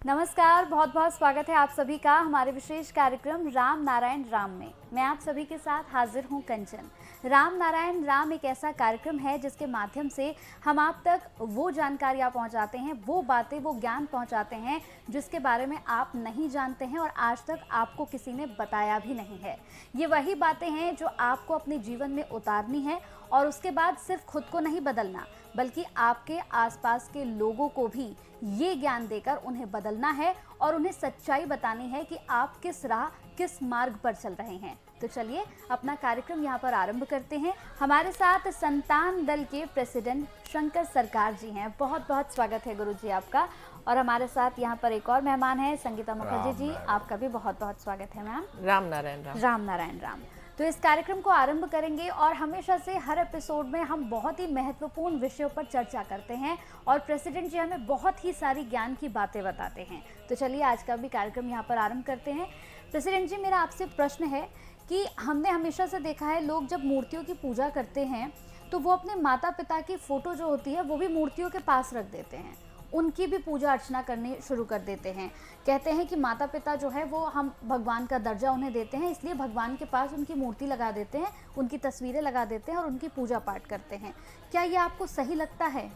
नमस्कार, बहुत बहुत स्वागत है आप सभी का हमारे विशेष कार्यक्रम राम नारायण राम में। मैं आप सभी के साथ हाजिर हूं कंचन। राम नारायण राम एक ऐसा कार्यक्रम है जिसके माध्यम से हम आप तक वो जानकारियां पहुंचाते हैं, वो बातें, वो ज्ञान पहुंचाते हैं जिसके बारे में आप नहीं जानते हैं और आज तक आपको किसी ने बताया भी नहीं है। ये वही बातें हैं जो आपको अपने जीवन में उतारनी है और उसके बाद सिर्फ खुद को नहीं बदलना बल्कि आपके आसपास के लोगों को भी ये ज्ञान देकर उन्हें बदलना है और उन्हें सच्चाई बतानी है कि आप किस राह, किस मार्ग पर चल रहे हैं। तो चलिए अपना कार्यक्रम यहाँ पर आरंभ करते हैं। हमारे साथ संतान दल के प्रेसिडेंट शंकर सरकार जी हैं। बहुत बहुत स्वागत है गुरु जी आपका। और हमारे साथ यहाँ पर एक और मेहमान है संगीता मुखर्जी जी, आपका भी बहुत बहुत स्वागत है मैम। राम नारायण राम। राम नारायण राम। तो इस कार्यक्रम को आरंभ करेंगे और हमेशा से हर एपिसोड में हम बहुत ही महत्वपूर्ण विषयों पर चर्चा करते हैं और प्रेसिडेंट जी हमें बहुत ही सारी ज्ञान की बातें बताते हैं। तो चलिए आज का भी कार्यक्रम यहाँ पर आरंभ करते हैं। प्रेसिडेंट जी, मेरा आपसे प्रश्न है कि हमने हमेशा से देखा है लोग जब मूर्तियों की पूजा करते हैं तो वो अपने माता पिता की फ़ोटो जो होती है वो भी मूर्तियों के पास रख देते हैं, उनकी भी पूजा अर्चना करनी शुरू कर देते हैं। कहते हैं कि माता पिता जो है वो हम भगवान का दर्जा उन्हें देते हैं, इसलिए भगवान के पास उनकी मूर्ति लगा देते हैं, उनकी तस्वीरें लगा देते हैं और उनकी पूजा पाठ करते हैं। क्या ये आपको सही लगता है?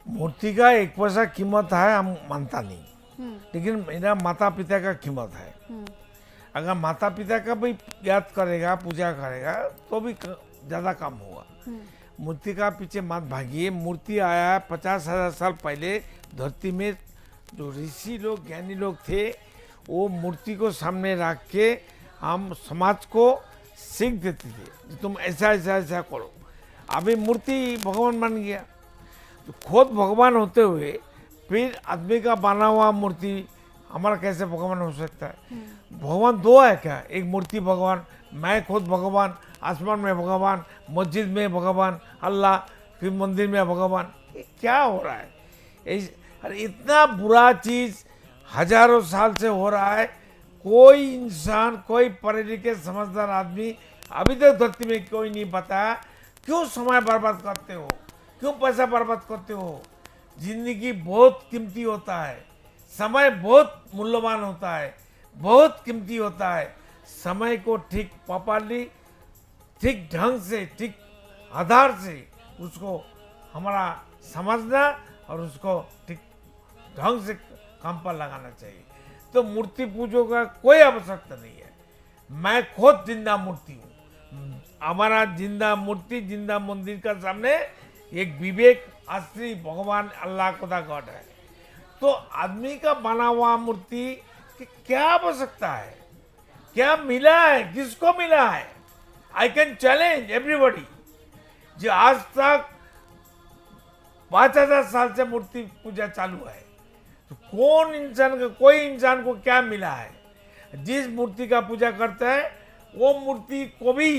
मूर्ति का एक पैसा कीमत है, हम मानता नहीं, लेकिन मेरा माता पिता का कीमत है। अगर माता पिता का भी याद करेगा, पूजा करेगा तो भी ज़्यादा काम होगा। मूर्ति का पीछे मत भागिए। मूर्ति आया 50,000 साल पहले धरती में। जो ऋषि लोग, ज्ञानी लोग थे, वो मूर्ति को सामने रख के हम समाज को सीख देते थे कि तुम ऐसा ऐसा ऐसा करो। अभी मूर्ति भगवान बन गया, तो खुद भगवान होते हुए फिर आदमी का बना हुआ मूर्ति हमारा कैसे भगवान हो सकता है? भगवान दो है क्या? एक मूर्ति भगवान, मैं खुद भगवान, आसमान में भगवान, मस्जिद में भगवान, अल्लाह, फिर मंदिर में भगवान। ये क्या हो रहा है? अरे इतना बुरा चीज हजारों साल से हो रहा है। कोई इंसान, कोई पढ़े लिखे समझदार आदमी अभी तक धरती में कोई नहीं बताया। क्यों समय बर्बाद करते हो? क्यों पैसा बर्बाद करते हो? जिंदगी बहुत कीमती होता है, समय बहुत मूल्यवान होता है, बहुत कीमती होता है। समय को ठीक प्रॉपरली, ठीक ढंग से, ठीक आधार से उसको हमारा समझना और उसको ठीक ढंग से काम पर लगाना चाहिए। तो मूर्ति पूजो का कोई आवश्यकता नहीं है। मैं खुद जिंदा मूर्ति हूँ। हमारा जिंदा मूर्ति, जिंदा मंदिर का सामने एक विवेक, असली भगवान अल्लाह खुदा गॉड है। तो आदमी का बना हुआ मूर्ति की क्या आवश्यकता है? क्या मिला है? किसको मिला है? I can challenge everybody. जो आज तक 5,000 साल से मूर्ति पूजा चालू है, तो कौन इंसान को, कोई इंसान को क्या मिला है? जिस मूर्ति का पूजा करता है वो मूर्ति को भी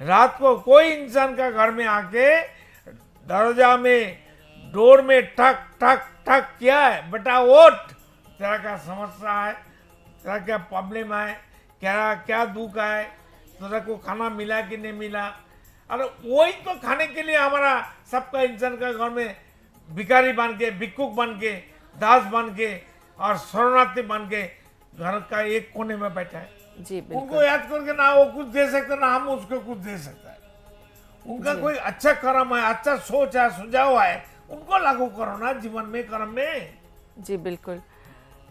रात को कोई इंसान का घर में आके दरवाजा में, डोर में ठक ठक ठक किया है, बेटा उठ, तेरा क्या समस्या है, तेरा क्या प्रॉब्लम है, क्या क्या दुख है, तेरा को खाना मिला कि नहीं मिला? अरे वही तो खाने के लिए हमारा सबका इंसान का घर में भिखारी बन के, भिक्षुक बन के, दास बन के और शरणार्थी बन के घर का एक कोने में बैठा है। जी बिल्कुल। उनको याद करके ना वो कुछ दे सकते, ना हम उसको कुछ दे सकता है। उनका कोई अच्छा कर्म है, अच्छा सोच है, सुझाव है, उनको लागू करो ना जीवन में, कर्म में। जी बिल्कुल।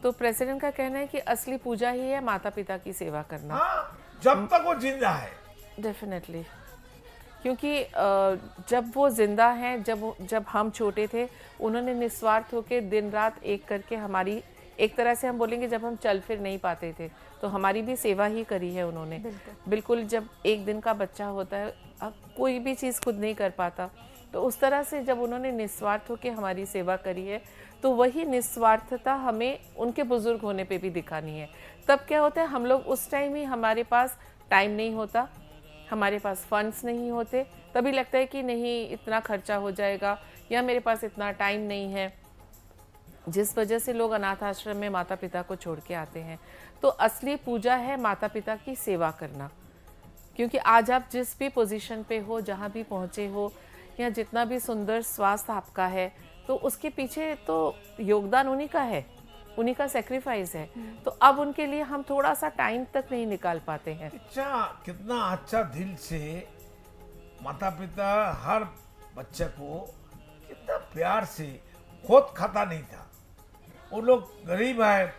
तो प्रेसिडेंट का कहना है कि असली पूजा ही है माता पिता की सेवा करना। हाँ, जब तक वो जिंदा है। डेफिनेटली, क्योंकि जब वो जिंदा हैं, जब हम छोटे थे, उन्होंने निस्वार्थ होकर दिन रात एक करके हमारी, एक तरह से हम बोलेंगे जब हम चल फिर नहीं पाते थे तो हमारी भी सेवा ही करी है उन्होंने। बिल्कुल। जब एक दिन का बच्चा होता है, अब कोई भी चीज़ खुद नहीं कर पाता, तो उस तरह से जब उन्होंने निस्वार्थ होकर हमारी सेवा करी है, तो वही निस्वार्थता हमें उनके बुजुर्ग होने पे भी दिखानी है। तब क्या होता है, हम लोग उस टाइम ही, हमारे पास टाइम नहीं होता, हमारे पास फंड्स नहीं होते, तभी लगता है कि नहीं इतना खर्चा हो जाएगा या मेरे पास इतना टाइम नहीं है, जिस वजह से लोग अनाथ आश्रम में माता पिता को छोड़ के आते हैं। तो असली पूजा है माता पिता की सेवा करना, क्योंकि आज आप जिस भी पोजीशन पे हो, जहाँ भी पहुँचे हो, या जितना भी सुंदर स्वास्थ्य आपका है, तो उसके पीछे तो योगदान उन्हीं का है, उन्हीं का सेक्रीफाइस है। तो अब उनके लिए हम थोड़ा सा टाइम तक नहीं निकाल पाते हैं। अच्छा, कितना अच्छा दिल से माता पिता हर बच्चे को कितना प्यार से, खुद खाता नहीं था, वो लोग गरीब है,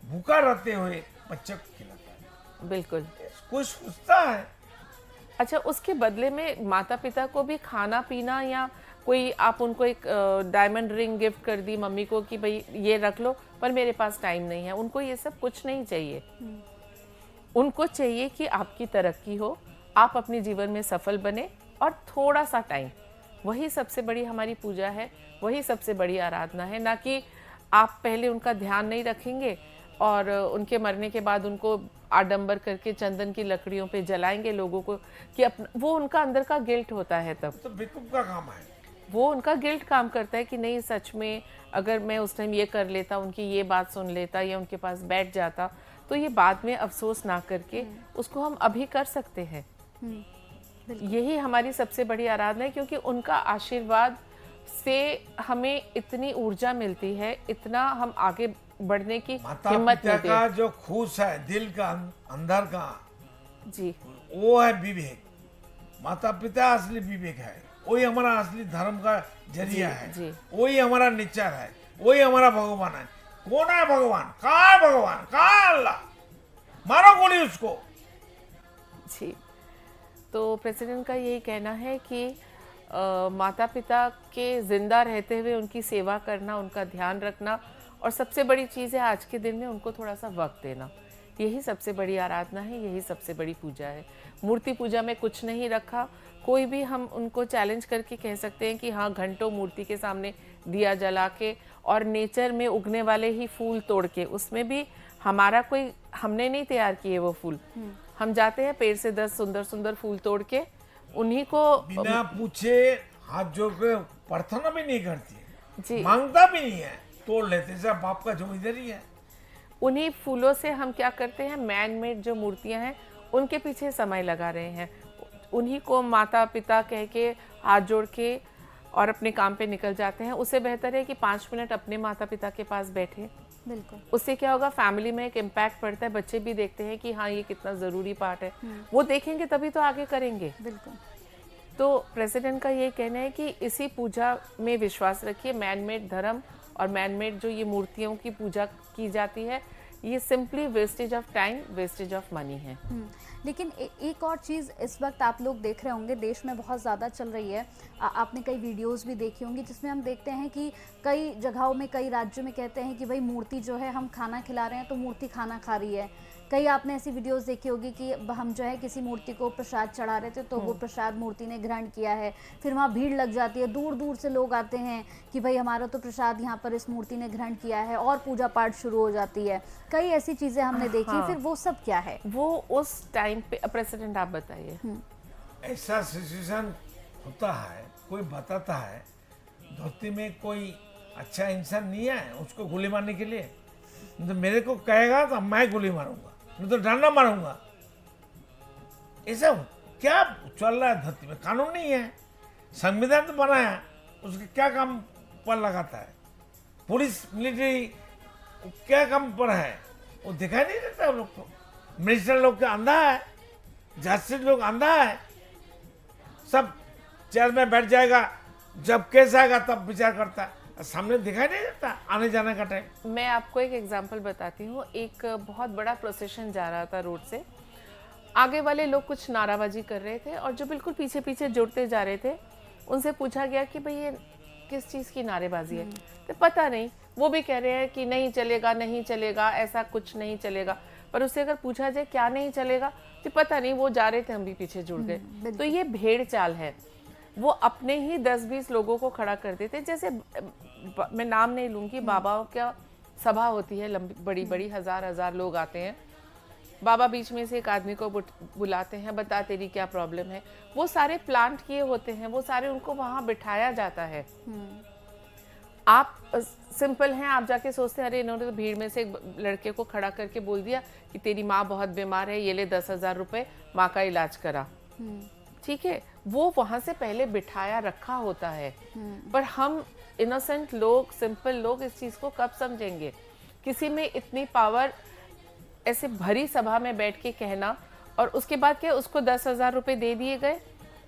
भूखा रहते हुए बच्चे को खिलाता है। बिल्कुल। कोई सोचता है? अच्छा, उसके बदले में माता पिता को भी खाना पीना, या कोई आप उनको एक डायमंड रिंग गिफ्ट कर दी मम्मी को कि भाई ये रख लो, पर मेरे पास टाइम नहीं है, उनको ये सब कुछ नहीं चाहिए। उनको चाहिए कि आपकी तरक्की हो, आप अपने जीवन में सफल बने, और थोड़ा सा टाइम, वही सबसे बड़ी हमारी पूजा है, वही सबसे बड़ी आराधना है। ना कि आप पहले उनका ध्यान नहीं रखेंगे और उनके मरने के बाद उनको आडंबर करके चंदन की लकड़ियों पे जलाएंगे लोगों को, कि अपना, वो उनका अंदर का गिल्ट होता है। तब तो बेवकूफ का काम है। वो उनका गिल्ट काम करता है कि नहीं, सच में अगर मैं उस टाइम ये कर लेता, उनकी ये बात सुन लेता या उनके पास बैठ जाता, तो ये बाद में अफसोस ना करके उसको हम अभी कर सकते हैं। यही हमारी सबसे बड़ी आराधना है, क्योंकि उनका आशीर्वाद से हमें इतनी ऊर्जा मिलती है, इतना हम आगे बढ़ने की माता हिम्मत पिता मिलती का है। जो खुश है, दिल का अंदर का, जी, वो है विवेक। माता पिता असली विवेक है, वही हमारा असली धर्म का जरिया जी, है, जी। वही हमारा नेचर है, वही हमारा भगवान है। कौन है भगवान? कहाँ है भगवान? कहाँ है अल्लाह? मारो गोली उसको। जी। तो प्रेसिडेंट का यही कहना है कि माता पिता के जिंदा रहते हुए उनकी सेवा करना, उनका ध्यान रखना, और सबसे बड़ी चीज़ है आज के दिन में उनको थोड़ा सा वक्त देना। यही सबसे बड़ी आराधना है, यही सबसे बड़ी पूजा है। मूर्ति पूजा में कुछ नहीं रखा। कोई भी हम उनको चैलेंज करके कह सकते हैं कि हाँ, घंटों मूर्ति के सामने दिया जला के और नेचर में उगने वाले ही फूल तोड़ के, उसमें भी हमारा कोई, हमने नहीं तैयार किए वो फूल, हम जाते हैं पेड़ से 10 सुंदर सुंदर फूल तोड़ के उन्हीं को बिना पूछे हाथ जोड़ के प्रार्थना भी नहीं करती है, जी, मांगता भी नहीं है, तोड़ लेते सब बाप का जो इधर ही है। उन्हीं फूलों से हम क्या करते हैं, मैन मेड जो मूर्तियां हैं उनके पीछे समय लगा रहे हैं। उन्हीं को माता पिता कह के हाथ जोड़ के और अपने काम पे निकल जाते हैं। उससे बेहतर है कि 5 मिनट अपने माता पिता के पास बैठे। बिल्कुल। उससे क्या होगा, फैमिली में एक इम्पैक्ट पड़ता है, बच्चे भी देखते हैं कि हाँ, ये कितना ज़रूरी पार्ट है। वो देखेंगे तभी तो आगे करेंगे। बिल्कुल। तो प्रेसिडेंट का ये कहना है कि इसी पूजा में विश्वास रखिए। मैन मेड धर्म और मैन मेड जो ये मूर्तियों की पूजा की जाती है, ये simply wastage of time, wastage of money है। लेकिन एक और चीज़ इस वक्त आप लोग देख रहे होंगे, देश में बहुत ज़्यादा चल रही है। आपने कई वीडियोस भी देखी होंगी जिसमें हम देखते हैं कि कई जगहों में, कई राज्यों में कहते हैं कि भाई मूर्ति जो है, हम खाना खिला रहे हैं तो मूर्ति खाना खा रही है। कई आपने ऐसी वीडियोस देखी होगी कि हम जो है किसी मूर्ति को प्रसाद चढ़ा रहे थे तो वो प्रसाद मूर्ति ने ग्रहण किया है, फिर वहाँ भीड़ लग जाती है, दूर दूर से लोग आते हैं कि भाई हमारा तो प्रसाद यहाँ पर इस मूर्ति ने ग्रहण किया है, और पूजा पाठ शुरू हो जाती है। कई ऐसी चीज़ें हमने देखी। फिर वो सब क्या है? वो उस टाइम पे, प्रेसिडेंट आप बताइए। ऐसा सिचुएशन होता है, कोई बताता है धरती में कोई अच्छा इंसान नहीं है उसको गोली मारने के लिए, तो मेरे को कहेगा तो मैं गोली मारूंगा, मैं तो डंडा मारूंगा। ऐसा क्या चल रहा है धरती में? कानून नहीं है, संविधान तो बनाया, उसके क्या काम पर लगाता है? पुलिस मिलिट्री क्या काम पर है? वो दिखाई नहीं देता हम लोग को। मिनिस्टर लोग के अंधा है, जस्टिस लोग अंधा है, सब चेयर में बैठ जाएगा, जब केस आएगा तब विचार करता है, सामने दिखाई नहीं देता आने जाने का टाइम। मैं आपको एक एग्जांपल बताती हूँ। एक बहुत बड़ा प्रोसेशन जा रहा था रोड से, आगे वाले लोग कुछ नाराबाजी कर रहे थे और जो बिल्कुल पीछे पीछे जुड़ते जा रहे थे, उनसे पूछा गया कि भाई ये किस चीज़ की नारेबाजी है? तो पता नहीं, वो भी कह रहे हैं कि नहीं चलेगा, नहीं चलेगा, ऐसा कुछ नहीं चलेगा। पर उससे अगर पूछा जाए क्या नहीं चलेगा, तो पता नहीं, वो जा रहे थे, हम भी पीछे जुड़ गए। तो ये भेड़ चाल है। वो अपने ही 10-20 लोगों को खड़ा कर देते। जैसे मैं नाम नहीं लूंगी, बाबाओं का सभा होती है लंबी, बड़ी बड़ी, हजार लोग आते हैं। बाबा बीच में से एक आदमी को बुलाते हैं, बता तेरी क्या प्रॉब्लम है। वो सारे प्लांट किए होते हैं, वो सारे उनको वहां बिठाया जाता है। आप सिंपल हैं, आप जाके सोचते हैं अरे इन्होंने तो भीड़ में से एक लड़के को खड़ा करके बोल दिया कि तेरी माँ बहुत बीमार है, ये ले 10,000 रुपए, माँ का इलाज करा। ठीक है, वो वहां से पहले बिठाया रखा होता है। पर हम इनोसेंट लोग, सिंपल लोग इस चीज को कब समझेंगे? किसी में इतनी पावर ऐसे भरी सभा में बैठ के कहना, और उसके बाद क्या उसको 10,000 रुपए दे दिए गए।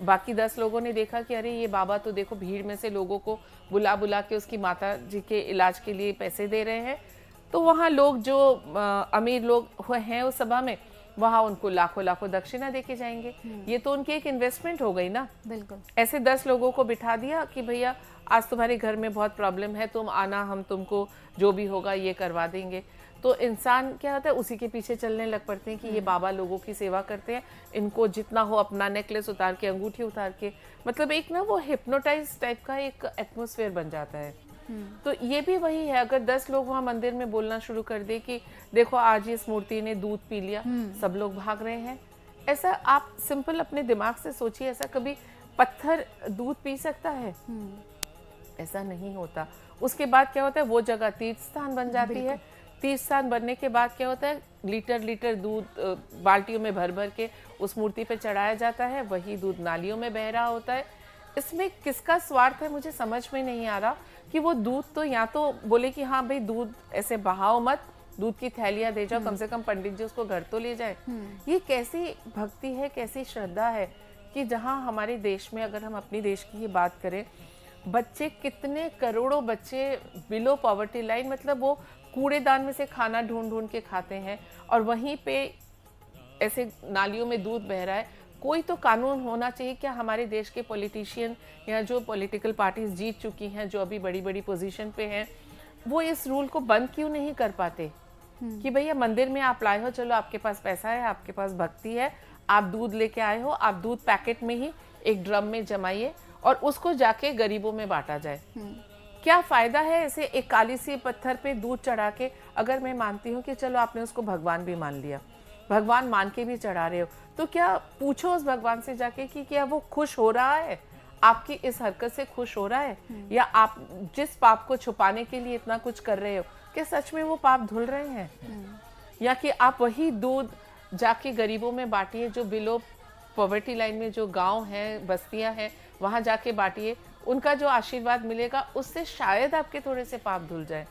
बाकी 10 लोगों ने देखा कि अरे ये बाबा तो देखो भीड़ में से लोगों को बुला बुला के उसकी माता जी के इलाज के लिए पैसे दे रहे हैं। तो वहाँ लोग जो अमीर लोग हैं उस सभा में, वहाँ उनको लाखों लाखों दक्षिणा देके जाएंगे। ये तो उनकी एक इन्वेस्टमेंट हो गई ना। बिल्कुल। ऐसे 10 लोगों को बिठा दिया कि भैया आज तुम्हारे घर में बहुत प्रॉब्लम है, तुम आना, हम तुमको जो भी होगा ये करवा देंगे। तो इंसान क्या होता है उसी के पीछे चलने लग पड़ते हैं कि ये बाबा लोगों की सेवा करते हैं, इनको जितना हो अपना नेकलेस उतार के, अंगूठी उतार के, मतलब एक ना वो हिप्नोटाइज टाइप का एक एटमॉस्फेयर बन जाता है। तो ये भी वही है, अगर 10 लोग वहाँ मंदिर में बोलना शुरू कर दे कि देखो आज इस मूर्ति ने दूध पी लिया, सब लोग भाग रहे हैं। ऐसा आप सिंपल अपने दिमाग से सोचिए, ऐसा कभी पत्थर दूध पी सकता है? ऐसा नहीं होता। उसके बाद क्या होता है, वो जगह तीर्थ स्थान बन जाती है। तीर्थ स्थान बनने के बाद क्या होता है, लीटर लीटर दूध बाल्टियों में भर भर के उस मूर्ति पे चढ़ाया जाता है, वही दूध नालियों में बह रहा होता है। इसमें किसका स्वार्थ है मुझे समझ में नहीं आ रहा कि वो दूध तो या तो बोले कि हाँ भाई दूध ऐसे बहाओ मत, दूध की थैलियां दे जाओ, कम से कम पंडित जी उसको घर तो ले जाए। ये कैसी भक्ति है, कैसी श्रद्धा है कि जहाँ हमारे देश में, अगर हम अपनी देश की ही बात करें, बच्चे कितने करोड़ों बच्चे बिलो पॉवर्टी लाइन, मतलब वो कूड़ेदान में से खाना ढूंढ ढूंढ के खाते हैं, और वहीं पे ऐसे नालियों में दूध बह रहा है। कोई तो कानून होना चाहिए। क्या हमारे देश के पॉलिटिशियन या जो पॉलिटिकल पार्टीज जीत चुकी हैं, जो अभी बड़ी बड़ी पोजीशन पे हैं, वो इस रूल को बंद क्यों नहीं कर पाते कि भैया मंदिर में आप लाए हो, चलो आपके पास पैसा है, आपके पास भक्ति है, आप दूध लेके आए हो, आप दूध पैकेट में ही एक ड्रम में जमाइए और उसको जाके गरीबों में बांटा जाए। क्या फायदा है ऐसे एक काली सी पत्थर पे दूध चढ़ा के? अगर मैं मानती हूँ कि चलो आपने उसको भगवान भी मान लिया, भगवान मान के भी चढ़ा रहे हो, तो क्या पूछो उस भगवान से जाके कि क्या वो खुश हो रहा है, आपकी इस हरकत से खुश हो रहा है, या आप जिस पाप को छुपाने के लिए इतना कुछ कर रहे हो, क्या सच में वो पाप धुल रहे हैं? या कि आप वही दूध जाके गरीबों में बांटिए, जो बिलो पॉवर्टी लाइन में जो गांव हैं, बस्तियां हैं, वहां जाके बांटिए, उनका जो आशीर्वाद मिलेगा उससे शायद आपके थोड़े से पाप धुल जाए।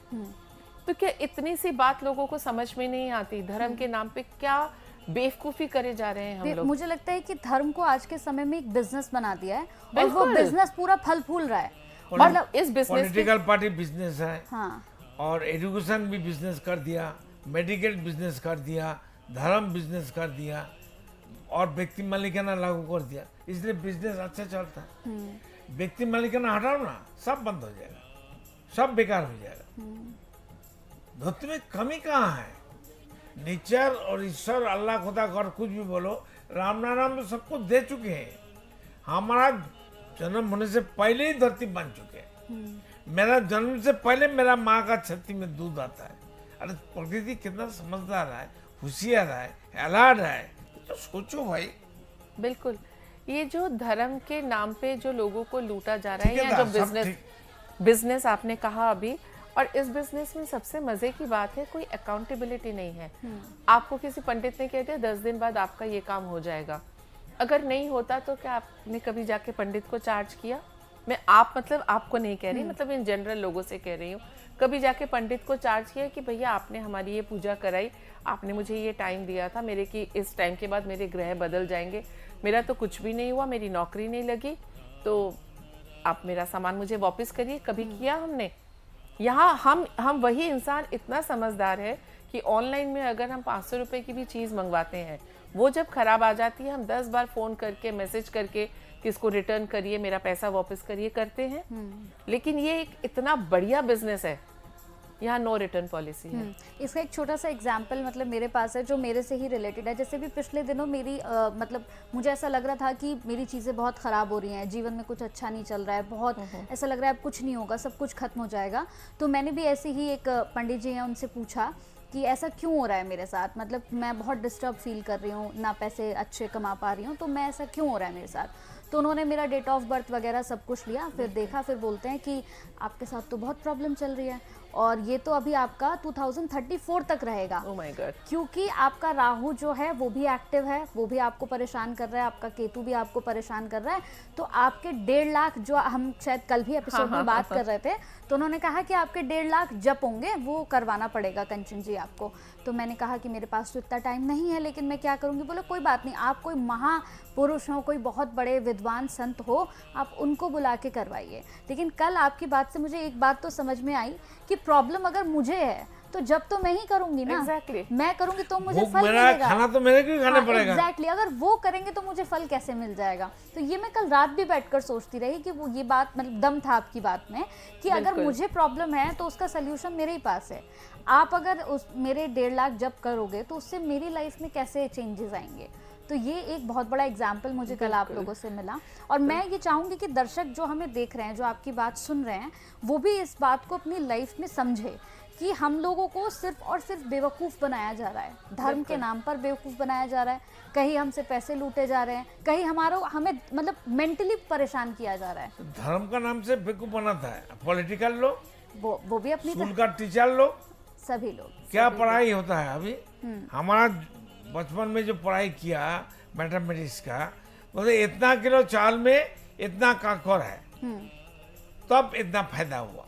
तो क्या इतनी सी बात लोगों को समझ में नहीं आती? धर्म के नाम पे क्या बेवकूफी करे जा रहे हैं हम लोग। मुझे लगता है कि धर्म को आज के समय में एक बिजनेस बना दिया है, और वो बिजनेस पूरा फल फूल रहा है। मतलब इस बिजनेस, पॉलिटिकल पार्टी बिजनेस है, हाँ, और एजुकेशन भी बिजनेस कर दिया, मेडिकल बिजनेस कर दिया, धर्म बिजनेस कर दिया, और व्यक्ति मालिकाना लागू कर दिया, इसलिए बिजनेस अच्छा चलता है। व्यक्ति मालिकाना हटाओ ना, सब बंद हो जाएगा, सब बेकार हो जाएगा। धोती में कमी कहाँ है? नेचर और ईश्वर, अल्लाह, खुदा, गॉड, कुछ भी बोलो, राम नारायण में सब कुछ दे चुके हैं। हमारा जन्म होने से पहले ही धरती बन चुके हैं। मेरा जन्म से पहले मेरा माँ का छाती में दूध आता है। अरे प्रकृति कितना समझदार है, होशियार है, अलर्ट है, तो सोचो भाई। बिल्कुल, ये जो धर्म के नाम पे जो लोगों को लूटा जा रहा है, या जो बिजनेस आपने कहा अभी, और इस बिजनेस में सबसे मजे की बात है, कोई अकाउंटेबिलिटी नहीं है। आपको किसी पंडित ने कह दिया 10 दिन बाद आपका ये काम हो जाएगा, अगर नहीं होता तो क्या आपने कभी जाके पंडित को चार्ज किया? मैं आप मतलब आपको नहीं कह रही, मतलब इन जनरल लोगों से कह रही हूँ, कभी जाके पंडित को चार्ज किया कि भैया आपने हमारी ये पूजा कराई, आपने मुझे ये टाइम दिया था, मेरे की इस टाइम के बाद मेरे ग्रह बदल जाएंगे, मेरा तो कुछ भी नहीं हुआ, मेरी नौकरी नहीं लगी, तो आप मेरा सामान मुझे वापस करिए। कभी किया हमने? यहाँ हम वही इंसान इतना समझदार है कि ऑनलाइन में अगर हम 500 रुपए की भी चीज़ मंगवाते हैं, वो जब खराब आ जाती है, हम 10 बार फ़ोन करके, मैसेज करके कि इसको रिटर्न करिए, मेरा पैसा वापस करिए करते हैं। लेकिन ये एक इतना बढ़िया बिजनेस है, यहाँ नो रिटर्न पॉलिसी है। इसका एक छोटा सा एग्जाम्पल मतलब मेरे पास है, जो मेरे से ही रिलेटेड है। जैसे भी पिछले दिनों मेरी मतलब मुझे ऐसा लग रहा था कि मेरी चीज़ें बहुत ख़राब हो रही हैं, जीवन में कुछ अच्छा नहीं चल रहा है, बहुत ऐसा लग रहा है अब कुछ नहीं होगा, सब कुछ खत्म हो जाएगा। तो मैंने भी ऐसे ही एक पंडित जी हैं, उनसे पूछा कि ऐसा क्यों हो रहा है मेरे साथ, मतलब मैं बहुत डिस्टर्ब फील कर रही हूँ, ना पैसे अच्छे कमा पा रही हूँ, तो मैं ऐसा क्यों हो रहा है मेरे साथ? तो उन्होंने मेरा डेट ऑफ बर्थ वगैरह सब कुछ लिया, फिर देखा, फिर बोलते हैं कि आपके साथ तो बहुत प्रॉब्लम चल रही है, और ये तो अभी आपका 2034 तक रहेगा। Oh my God. क्योंकि आपका राहु जो है वो भी एक्टिव है, वो भी आपको परेशान कर रहा है, आपका केतु भी आपको परेशान कर रहा है। तो आपके 1.5 लाख, जो हम शायद कल भी एपिसोड में बात कर रहे थे, तो उन्होंने कहा कि आपके 1.5 लाख जप होंगे, वो करवाना पड़ेगा कंचन जी आपको। तो मैंने कहा कि मेरे पास तो इतना टाइम नहीं है, लेकिन मैं क्या करूँगी। बोले कोई बात नहीं, आप कोई महापुरुष हो, कोई बहुत बड़े विद्वान संत हो, आप उनको बुला के करवाइए। लेकिन कल आपकी बात से मुझे एक बात तो समझ में आई कि प्रॉब्लम अगर मुझे है तो जब तो मैं ही करूंगी ना। Exactly. मैं करूंगी तो मुझे वो फल मेरा मिलेगा। खाना तो मेरे को ही खाना पड़ेगा। एग्जैक्टली, अगर वो करेंगे तो मुझे फल कैसे मिल जाएगा। तो ये मैं कल रात भी बैठकर सोचती रही कि वो ये बात, मतलब दम था आपकी बात में कि अगर बिल्कुल। मुझे प्रॉब्लम है तो उसका सोल्यूशन मेरे ही पास है। आप अगर उस मेरे 1.5 लाख जब करोगे तो उससे मेरी लाइफ में कैसे चेंजेस आएंगे। तो ये एक बहुत बड़ा एग्जाम्पल मुझे कल आप लोगों से मिला। और मैं ये चाहूँगी कि दर्शक जो हमें देख रहे हैं, जो आपकी बात सुन रहे हैं, वो भी इस बात को अपनी लाइफ में समझे कि हम लोगों को सिर्फ और सिर्फ बेवकूफ़ बनाया जा रहा है, धर्म के नाम पर बेवकूफ़ बनाया जा रहा है। कहीं हमसे पैसे लूटे जा रहे हैं, कहीं हमें मतलब मेंटली परेशान किया जा रहा है। धर्म का नाम से बेवकूफ बनाता है। पॉलिटिकल लोग, वो भी अपनी स्कूल का टीचर लोग, सभी लोग। क्या पढ़ाई होता है अभी। हमारा बचपन में जो पढ़ाई किया मैथमेटिक्स का, मतलब इतना किलो चावल में इतना काकोर है, तब इतना फायदा हुआ।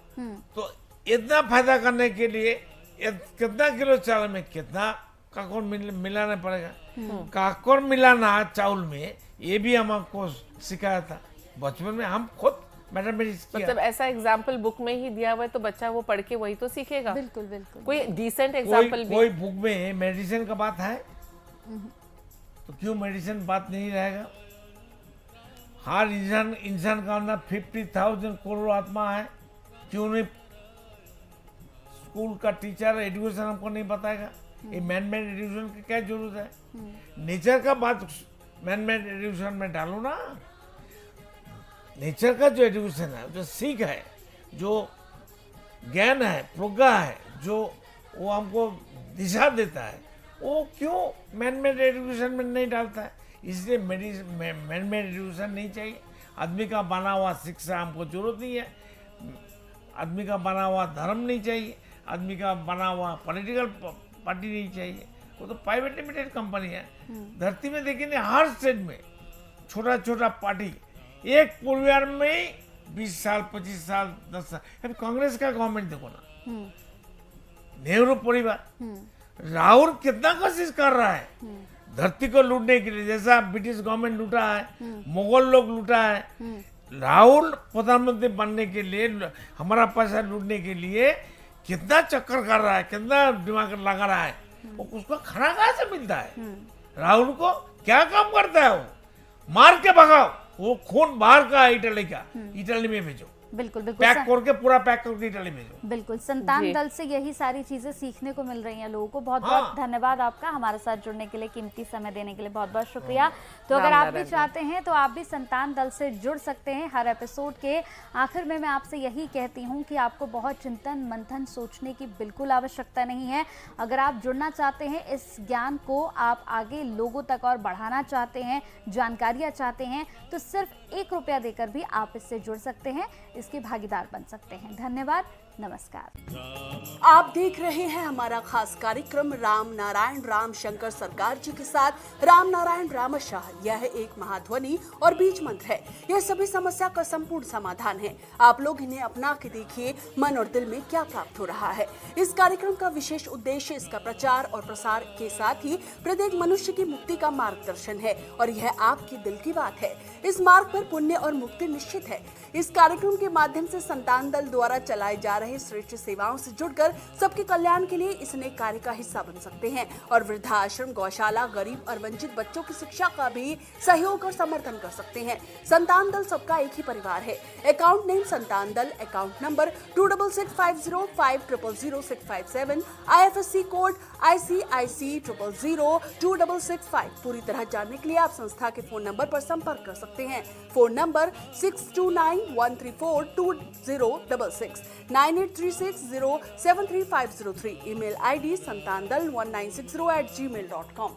तो इतना फायदा करने के लिए कितना किलो चावल में कितना काकोर मिलाना पड़ेगा। काकोर मिलाना चावल में, ये भी हमको सिखाया था बचपन में। हम खुद मैथमेटिक्स किया। मतलब ऐसा एग्जाम्पल बुक में ही दिया हुआ है तो बच्चा वो पढ़ के वही तो सीखेगा। बिल्कुल बिल्कुल। कोई डिसेंट एग्जाम्पल भी। कोई बुक में मेडिसिन का बात है तो क्यों मेडिसिन बात नहीं रहेगा। हर इंसान का अंदर 50,000 करोड़ आत्मा है, क्यों नहीं स्कूल का टीचर एजुकेशन हमको नहीं बताएगा। ये मैन-मेड एजुकेशन की क्या जरूरत है। नेचर का बात मैन-मेड एजुकेशन में डालो ना। नेचर का जो एजुकेशन है, जो सीख है, जो ज्ञान है, प्रज्ञा है, जो वो हमको दिशा देता है, वो क्यों मैन-मेड एजुकेशन में नहीं डालता है। इसलिए मैन-मेड एजुकेशन नहीं चाहिए। आदमी का बना हुआ शिक्षा हमको जरूरत नहीं है। आदमी का बना हुआ धर्म नहीं चाहिए। आदमी का बना हुआ पॉलिटिकल पार्टी नहीं चाहिए। वो तो प्राइवेट लिमिटेड कंपनी है। धरती में देखिए हर स्टेट में छोटा छोटा पार्टी, एक परिवार में 20 साल 25 साल 10 साल। अभी कांग्रेस का गवर्नमेंट देखो ना, नेहरू परिवार, राहुल कितना कोशिश कर रहा है धरती को लूटने के लिए। जैसा ब्रिटिश गवर्नमेंट लूटा है, मुगल लोग लूटा है, राहुल प्रधानमंत्री बनने के लिए, हमारा पैसा लूटने के लिए कितना चक्कर कर रहा है, कितना दिमाग लगा रहा है। वो उसको खाना कहाँ से मिलता है। राहुल को क्या काम करता है, वो मार के भगाओ, वो खून बाहर का इटली का, इटली में भेजो, बिल्कुल बिल्कुल। पैक करके पूरा पैक करके इटली भेजो। बिल्कुल, संतान दल से यही सारी चीजें सीखने को मिल रही हैं लोगों को। बहुत बहुत धन्यवाद आपका हमारे साथ जुड़ने के लिए, कीमती समय देने के लिए बहुत बहुत शुक्रिया। तो अगर आप भी चाहते हैं तो आप भी संतान दल से जुड़ सकते हैं। हर एपिसोड के आखिर में मैं आपसे यही कहती हूँ कि आपको बहुत चिंतन मंथन सोचने की बिल्कुल आवश्यकता नहीं है। अगर आप जुड़ना चाहते हैं, इस ज्ञान को आप आगे लोगों तक और बढ़ाना चाहते हैं, जानकारियाँ चाहते हैं, तो सिर्फ 1 रुपया देकर भी आप इससे जुड़ सकते हैं, इसके भागीदार बन सकते हैं। धन्यवाद, नमस्कार। आप देख रहे हैं हमारा खास कार्यक्रम राम नारायण राम शंकर सरकार जी के साथ राम नारायण रामशाह। यह एक महाध्वनि और बीज मंत्र है। यह सभी समस्या का संपूर्ण समाधान है। आप लोग इन्हें अपना के देखिए, मन और दिल में क्या प्राप्त हो रहा है। इस कार्यक्रम का विशेष उद्देश्य इसका प्रचार और प्रसार के साथ ही प्रत्येक मनुष्य की मुक्ति का मार्गदर्शन है और यह आपकी दिल की बात है। इस मार्ग पर पुण्य और मुक्ति निश्चित है। इस कार्यक्रम के माध्यम से संतान दल द्वारा चलाए जा रहे श्रेष्ठ सेवाओं से जुड़कर सबके कल्याण के लिए इस नेक कार्य का हिस्सा बन सकते हैं और वृद्धाश्रम, गौशाला, गरीब और वंचित बच्चों की शिक्षा का भी सहयोग और समर्थन कर सकते हैं। संतान दल सबका एक ही परिवार है। अकाउंट नेम संतान दल, account number 266505000657, IFSC code ICIC 000265। पूरी तरह जानने के लिए आप संस्था के फोन नंबर पर संपर्क कर सकते हैं। Phone number 6291342066, 9836073503। Email ID santandal1960@gmail.com।